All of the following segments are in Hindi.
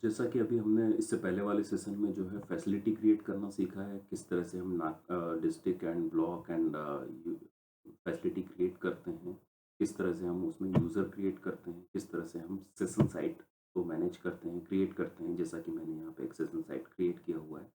जैसा कि अभी हमने इससे पहले वाले सेशन में जो है फैसिलिटी क्रिएट करना सीखा है, किस तरह से हम district and block and facility create करते हैं, किस तरह से हम उसमें यूज़र क्रिएट करते हैं, किस तरह से हम सेशन साइट को मैनेज करते हैं, क्रिएट करते हैं, जैसा कि मैंने यहाँ पे एक सेशन साइट क्रिएट किया हुआ है।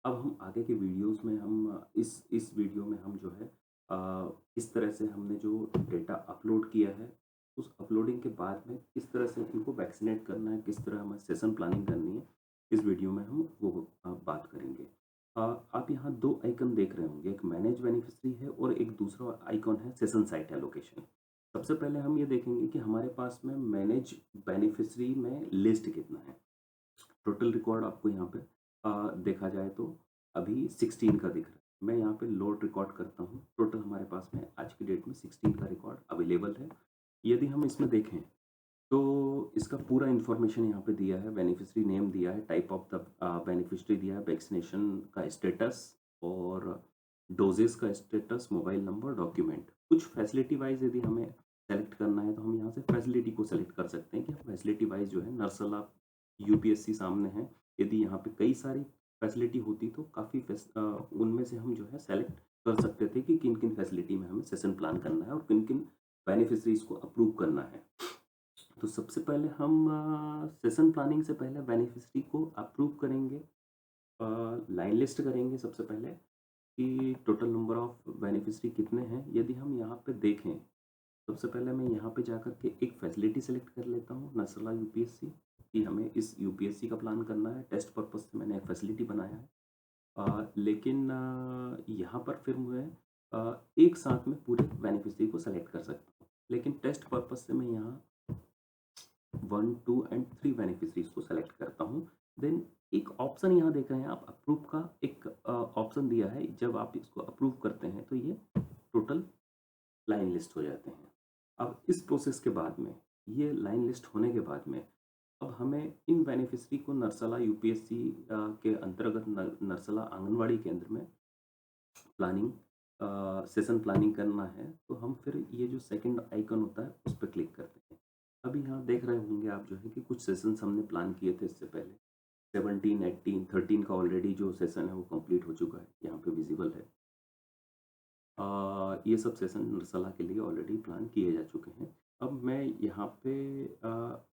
अब हम आगे के वीडियोस में हम इस वीडियो में हम जो है किस तरह से हमने जो डेटा अपलोड किया है, उस अपलोडिंग के बाद में किस तरह से इनको वैक्सीनेट करना है, किस तरह हमें सेशन प्लानिंग करनी है, इस वीडियो में हम वो बात करेंगे। आप यहाँ 2 आइकन देख रहे होंगे, एक मैनेज बेनिफिशियरी है और एक दूसरा आइकॉन है सेशन साइट एलोकेशन। सबसे पहले हम ये देखेंगे कि हमारे पास में मैनेज बेनिफिशियरी में लिस्ट कितना है। टोटल रिकॉर्ड आपको यहाँ पे देखा जाए तो अभी 16 का दिख रहा है। मैं यहाँ पे लोड रिकॉर्ड करता हूँ। टोटल हमारे पास में आज की डेट में 16 का रिकॉर्ड अवेलेबल है। यदि हम इसमें देखें तो इसका पूरा इन्फॉर्मेशन यहाँ पे दिया है, बेनिफिशियरी नेम दिया है, टाइप ऑफ द बेनिफिशियरी दिया है, वैक्सीनेशन का स्टेटस और डोजेस का स्टेटस, मोबाइल नंबर, डॉक्यूमेंट। कुछ फैसिलिटी वाइज यदि हमें सेलेक्ट करना है तो हम यहाँ से फैसिलिटी को सेलेक्ट कर सकते हैं कि हम फैसिलिटी वाइज जो है नर्सला यूपीएससी सामने है। यदि यहाँ पे कई सारी फैसिलिटी होती तो काफ़ी उनमें से हम जो है सेलेक्ट कर सकते थे कि किन किन फैसिलिटी में हमें सेशन प्लान करना है और किन किन बेनिफिशरीज को अप्रूव करना है। तो सबसे पहले हम सेशन प्लानिंग से पहले बेनिफिशरी को अप्रूव करेंगे, लाइन लिस्ट करेंगे सबसे पहले कि टोटल नंबर ऑफ बेनिफिशरी कितने हैं। यदि हम यहाँ पे देखें, सबसे पहले मैं यहाँ पे जाकर के एक फैसिलिटी सेलेक्ट कर लेता हूँ, नसला यूपीएससी, कि हमें इस यूपीएससी का प्लान करना है। टेस्ट पर्पज़ से मैंने एक फैसिलिटी बनाया है। लेकिन यहाँ पर फिर मैं एक साथ में पूरे बेनिफिशरी को सेलेक्ट कर सकता हूँ। लेकिन टेस्ट पर्पज़ से मैं यहाँ 1, 2 एंड 3 बेनिफिशरीज को सेलेक्ट करता हूँ। देन एक ऑप्शन यहाँ देख रहे हैं आप, अप्रूव का एक ऑप्शन दिया है। जब आप इसको अप्रूव करते हैं तो ये टोटल लाइन लिस्ट हो जाते हैं। अब इस प्रोसेस के बाद में, ये लाइन लिस्ट होने के बाद में, अब हमें इन बेनिफिशरी को नर्सला यूपीएससी के अंतर्गत नर्सला आंगनवाड़ी केंद्र में प्लानिंग सेशन प्लानिंग करना है। तो हम फिर ये जो सेकंड आइकन होता है उस पर क्लिक करते हैं। अभी यहाँ देख रहे होंगे आप जो है कि कुछ सेशंस हमने प्लान किए थे इससे पहले। 17, 18, 13 का ऑलरेडी जो सेशन है वो कंप्लीट हो चुका है, यहाँ पे विजिबल है। ये सब सेशन नर्सला के लिए ऑलरेडी प्लान किए जा चुके हैं। अब मैं यहाँ पे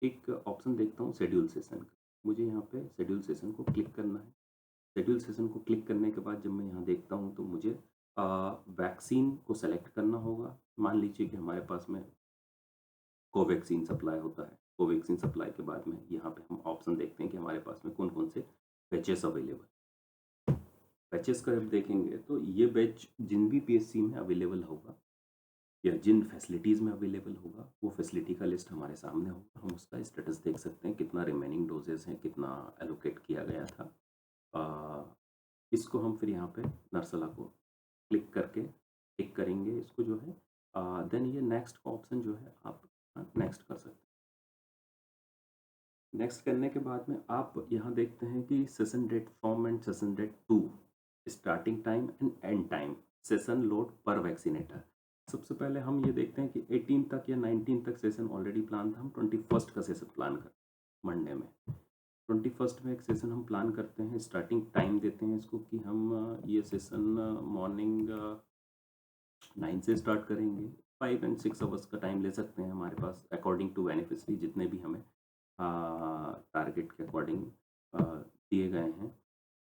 एक ऑप्शन देखता हूँ शेड्यूल सेशन का। मुझे यहाँ पे शेड्यूल सेशन को क्लिक करना है। शेड्यूल सेशन को क्लिक करने के बाद जब मैं यहाँ देखता हूँ तो मुझे वैक्सीन को सेलेक्ट करना होगा। मान लीजिए कि हमारे पास में कोवैक्सीन सप्लाई होता है। कोवैक्सीन सप्लाई के बाद में यहाँ पे हम ऑप्शन देखते हैं कि हमारे पास में कौन-कौन से बैचेस अवेलेबल। बैचेस का जब देखेंगे तो ये बैच जिन भी पीएससी में अवेलेबल होगा या जिन फैसिलिटीज़ में अवेलेबल होगा, वो फैसिलिटी का लिस्ट हमारे सामने होगा। हम उसका स्टेटस देख सकते हैं, कितना रिमेनिंग डोजेज़ हैं, कितना एलोकेट किया गया था। इसको हम फिर यहाँ पे नर्सला को क्लिक करके टिक करेंगे इसको जो है। देन ये नेक्स्ट का ऑप्शन जो है आप नेक्स्ट कर सकते हैं। नेक्स्ट करने के बाद में आप यहाँ देखते हैं कि session date form and session date 2, starting time and end time, session load per vaccinator. सबसे पहले हम ये देखते हैं कि 18 तक या 19 तक सेशन ऑलरेडी प्लान था। हम 21st का सेशन प्लान कर मंडे में 21st में एक सेशन हम प्लान करते हैं। स्टार्टिंग टाइम देते हैं इसको कि हम ये सेशन मॉर्निंग 9 से स्टार्ट करेंगे। 5 एंड 6 आवर्स का टाइम ले सकते हैं हमारे पास, अकॉर्डिंग टू बेनिफिशरी जितने भी हमें टारगेट के अकॉर्डिंग दिए गए हैं।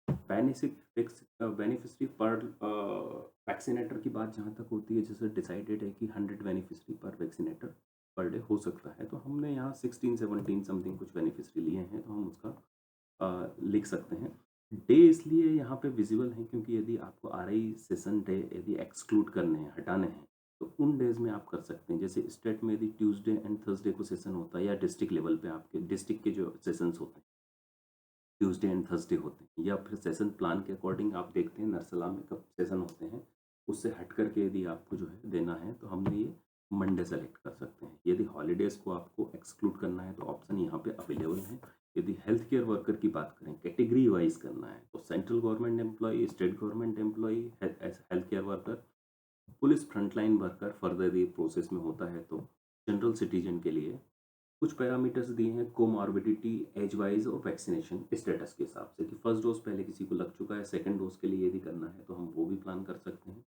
बेनिफिशरी पर वैक्सीनेटर की बात जहाँ तक होती है, जैसे डिसाइडेड है कि 100 बेनिफिशरी पर वैक्सीनेटर पर डे हो सकता है। तो हमने यहाँ 16, 17 समथिंग कुछ बेनिफिशरी लिए हैं, तो हम उसका लिख सकते हैं। डे इसलिए यहाँ पे विजिबल है क्योंकि यदि आपको आरआई सेशन डे यदि एक्सक्लूड करने हैं, हटाने हैं, तो उन डेज़ में आप कर सकते हैं। जैसे स्टेट में यदि ट्यूसडे एंड थर्सडे को सेशन होता है या डिस्ट्रिक्ट लेवल पे आपके डिस्ट्रिक्ट के जो सेशंस होते हैं ट्यूसडे एंड थर्सडे होते हैं, या फिर सेशन प्लान के अकॉर्डिंग आप देखते हैं नर्सला में कब सेशन होते हैं, उससे हट करके यदि आपको जो है देना है तो हमने ये मंडे सेलेक्ट कर सकते हैं। यदि हॉलीडेज़ को आपको एक्सक्लूड करना है तो ऑप्शन यहाँ पे अवेलेबल है। यदि हेल्थ केयर वर्कर की बात करें, कैटेगरी वाइज करना है, तो central government employee, state government employee, health care worker, police frontline worker, further ये प्रोसेस में होता है तो जनरल सिटीजन के लिए कुछ पैरामीटर्स दिए हैं कोमॉर्बिडिटी, एज वाइज और वैक्सीनेशन स्टेटस के हिसाब से कि फर्स्ट डोज पहले किसी को लग चुका है, सेकंड डोज के लिए यदि करना है तो हम वो भी प्लान कर सकते हैं।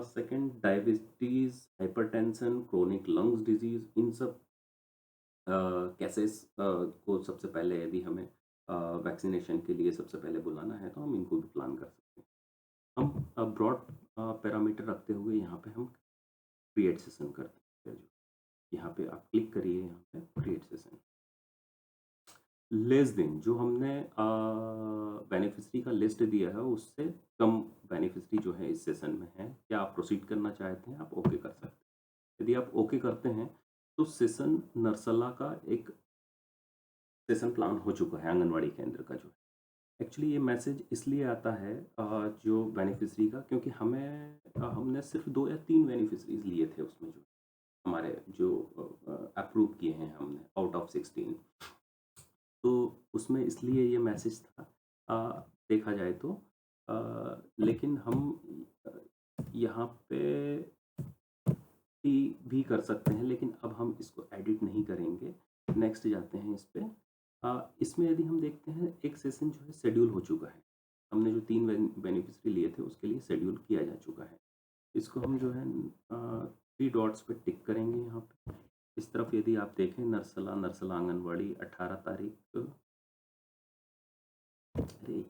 Second diabetes, hypertension, chronic lungs disease, इन सब केसेस को सबसे पहले यदि हमें वैक्सीनेशन के लिए सबसे पहले बुलाना है तो हम इनको भी प्लान कर सकते हैं। हम ब्रॉड पैरामीटर रखते हुए यहाँ पे हम क्रिएट सेशन करते हैं। यहाँ पे आप क्लिक करिए, यहाँ पे क्रिएट सेशन। लेस देन जो हमने बेनिफिशियरी का लिस्ट दिया है उससे कम बेनिफिशियरी जो है इस सेशन में है, क्या आप प्रोसीड करना चाहते हैं? आप ओके कर सकते हैं। यदि आप ओके करते हैं तो सेशन नर्सला का एक सेशन प्लान हो चुका है आंगनवाड़ी केंद्र का जो है। एक्चुअली ये मैसेज इसलिए आता है जो बेनिफिशियरी का, क्योंकि हमने सिर्फ 2 या 3 बेनिफिशियरीज़ लिए थे उसमें, जो हमारे जो अप्रूव किए हैं हमने आउट ऑफ 16। तो उसमें इसलिए ये मैसेज था देखा जाए तो। लेकिन हम अ, यहाँ पे भी कर सकते हैं, लेकिन अब हम इसको एडिट नहीं करेंगे। नेक्स्ट जाते हैं इस पे। इसमें यदि हम देखते हैं एक सेशन जो है शेड्यूल हो चुका है। हमने जो 3 बेनिफिशियरी लिए थे उसके लिए शेड्यूल किया जा चुका है। इसको हम जो है 3 डॉट्स पे टिक करेंगे यहाँ पे। इस तरफ यदि आप देखें नर्सला आंगनवाड़ी 18 तारीख, अरे!